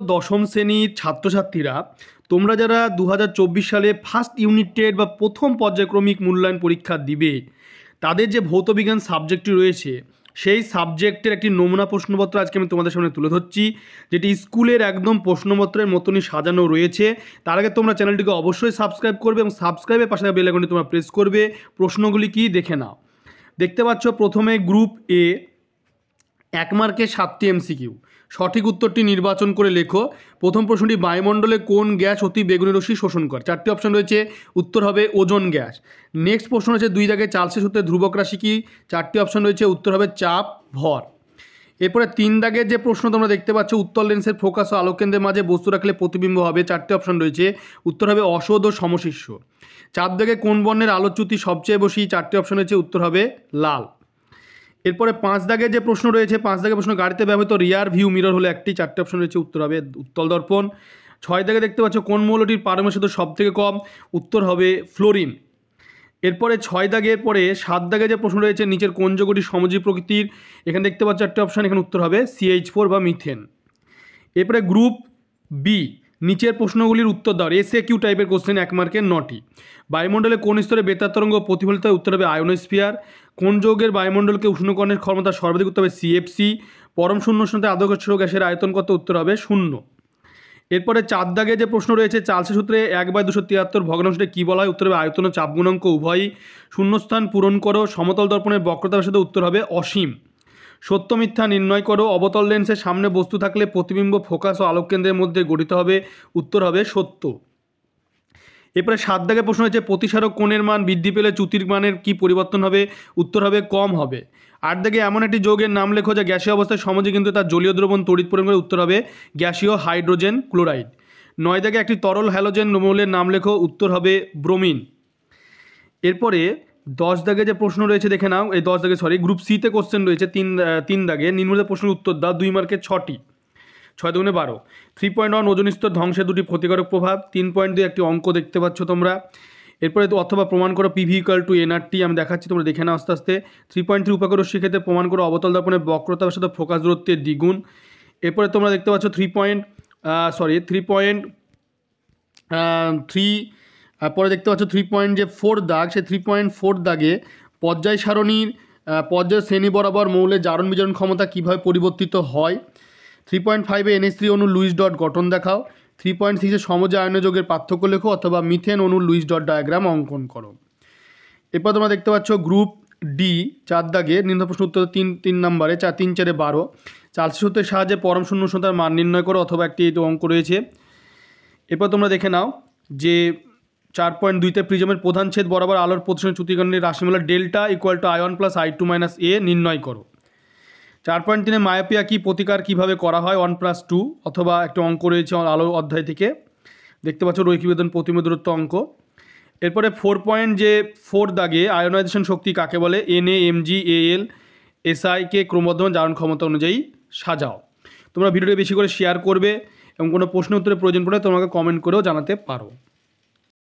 দশম শ্রেণীর ছাত্রছাত্রীরা তোমরা যারা 2024 সালে ফার্স্ট ইউনিটেড বা প্রথম পর্যায়ক্রমিক মূল্যায়ন পরীক্ষা দিবে, তাদের যে ভৌতবিজ্ঞান সাবজেক্টটি রয়েছে সেই সাবজেক্টের একটি নমুনা প্রশ্নপত্র আজকে আমি তোমাদের সামনে তুলে ধরছি, যেটি স্কুলের একদম প্রশ্নপত্রের মতনই সাজানো রয়েছে। তার আগে তোমরা চ্যানেলটিকে অবশ্যই সাবস্ক্রাইব করবে এবং সাবস্ক্রাইবের পাশে বেল আইকনটি তোমরা প্রেস করবে। প্রশ্নগুলি কি দেখে নাও। দেখতে পাচ্ছ প্রথমে গ্রুপ এ 1 মার্কের 7টি এমসিকিউ। সঠিক উত্তরটি নির্বাচন করে লেখো। প্রথম প্রশ্নটি, বায়ুমণ্ডলে কোন গ্যাস অতি বেগুনি রশ্মি শোষণ করে? 4টি অপশন রয়েছে, উত্তর হবে ওজোন গ্যাস। নেক্সট প্রশ্ন রয়েছে 2 দাগে চার্লসের সূত্রে ধ্রুবক রাশি কি? 4টি অপশন রয়েছে, উত্তর হবে চাপ, ভর। এরপরে 3 দাগের যে প্রশ্ন তোমরা দেখতে পাচ্ছ, উত্তল লেন্সের ফোকাস ও আলোককেন্দ্রের মাঝে বস্তু রাখলে প্রতিবিম্ব হবে। 4টি অপশন রয়েছে, উত্তর হবে অসদ ও সমশিষ্য। 4 দাগে কোন বর্ণের আলোচ্যুতি সবচেয়ে বেশি? 4টি অপশন রয়েছে, উত্তর হবে লাল। এরপরে 5 দাগে যে প্রশ্ন রয়েছে, 5 দাগে প্রশ্ন, গাড়িতে ব্যবহৃত রিয়ার ভিউ মিরর হলো একটি। 4টি অপশন রয়েছে, উত্তর হবে উত্তল দর্পণ। 6 দাগে দেখতে পাচ্ছ কোন মৌলটির পারমাণবিক সংখ্যা সব থেকে কম? উত্তর হবে ফ্লোরিন। এরপরে 6 দাগের পরে 7 দাগে যে প্রশ্ন রয়েছে, নিচের কোন যৌগটি সমজীব প্রকৃতির? এখানে দেখতে পাচ্ছ 4টি অপশন, এখানে উত্তর হবে CH4 বা মিথেন। এরপরে গ্রুপ বি, নিচের প্রশ্নগুলির উত্তর দাও। SAQ টাইপের কোশ্চেন, 1 মার্কের 9টি। বায়ুমণ্ডলে কোন স্তরে বেতার তরঙ্গ প্রতিফলিত হয়? উত্তর হবে আয়োনোস্ফিয়ার। কোন যৌগের বায়ুমণ্ডলকে উষ্ণকরণের ক্ষমতা সর্বাধিক? উত্তর হবে CFC। পরম শূন্য স্থানে আদর্শ গ্যাসের আয়তন কত? উত্তর হবে 0। এরপরে 4 দাগে যে প্রশ্ন রয়েছে, চার্লসের সূত্রে 1/273 ভগ্নাংশটি কী বলা হয়? উত্তর হবে আয়তন ও চাপ গুণাঙ্ক উভয়ই। শূন্যস্থান পূরণ করো। সমতল দর্পণের বক্রতার সাথে, উত্তর হবে অসীম। সত্য মিথ্যা নির্ণয় করো। অবতল লেন্সের সামনে বস্তু থাকলে প্রতিবিম্ব ফোকাস ও আলোককেন্দ্রের মধ্যে গঠিত হবে। উত্তর হবে সত্য। এরপরে 7 দাগে প্রশ্ন হয়েছে, প্রতিসারক কোণের মান বৃদ্ধি পেলে চ্যুতির মানের কি পরিবর্তন হবে? উত্তর হবে কম হবে। 8 দাগে এমন একটি যৌগের নাম লেখো যা গ্যাসীয় অবস্থায় সমজে কিন্তু তার জলীয় দ্রবণ তড়িৎ পরিমাণ করে। উত্তর হবে গ্যাসীয় হাইড্রোজেন ক্লোরাইড। 9 দাগে একটি তরল হ্যালোজেন মৌলের নাম লেখো। উত্তর হবে ব্রোমিন। এরপরে 10 দাগে যে প্রশ্ন রয়েছে দেখে নাও। এই 10 দাগে গ্রুপ সিতে কোশ্চেন রয়েছে 3 দাগে। নিম্নলিখিত প্রশ্নের উত্তর দাও। 2 মার্কের 6টি। 6 দুগুণে 12। 3.1 ওজোন স্তর ধ্বংসের 2টি ক্ষতিকারক প্রভাব। 3.2 একটি অঙ্ক দেখতে পাচ্ছ তোমরা। এরপরে অথবা প্রমাণ করো PV = nRT। আমি দেখাচ্ছি, তোমরা দেখে নাও আস্তে আস্তে। 3.3 উপাকার রশ্মির ক্ষেত্রে প্রমাণ করো অবতল দর্পণের বক্রতার সাথে ফোকাস দূরত্বের দ্বিগুণ। এরপরে তোমরা দেখতে পাচ্ছ 3.4 দাগ। সেই 3.4 দাগে পর্যায় সারণীর পর্যায় শ্রেণী বরাবর মৌলের জারণ বিজারণ ক্ষমতা কীভাবে পরিবর্তিত হয়। 3.5 NH3 অণু লুইস ডট গঠন দেখাও। 3.6 সমজে আয়নীয় যৌগের পার্থক্য লেখো অথবা মিথেন অণু লুইস ডট ডায়াগ্রাম অঙ্কন করো। এরপর তোমরা দেখতে পাচ্ছ গ্রুপ ডি 4 দাগে নিম্ন প্রশ্ন উত্তর 3 নম্বরে 3×4 12। চার্লসের সূত্রের সাহায্যে পরম শূন্য উষ্ণতার মান নির্ণয় করো অথবা একটি অঙ্ক রয়েছে। এরপর তোমরা দেখে নাও যে 4.2তে প্রিজমের প্রধান ছেদ বরাবর আলোর প্রতিসরণ চ্যুতিকরণের রাশিমালা ডেল্টা = I1 + I2 - A নির্ণয় করো। 4.3 মায়োপিয়া কি প্রতিকার কিভাবে করা হয়? 1+2 অথবা একটা অঙ্ক রয়েছে আলো অধ্যায় থেকে, দেখতে পাচ্ছ রৈখিক প্রতিবিম্ব দূরত্ব অঙ্ক। এরপরে 4 দাগে আয়নাইজেশন শক্তি কাকে বলে? Na Mg Al Si কে ক্রমবর্ধমান জারণ ক্ষমতা অনুযায়ী সাজাও। তোমরা ভিডিওটি বেশি করে শেয়ার করবে এবং কোনো প্রশ্ন উত্তরের প্রয়োজন পড়লে তোমাকে কমেন্ট করেও জানাতে পারো।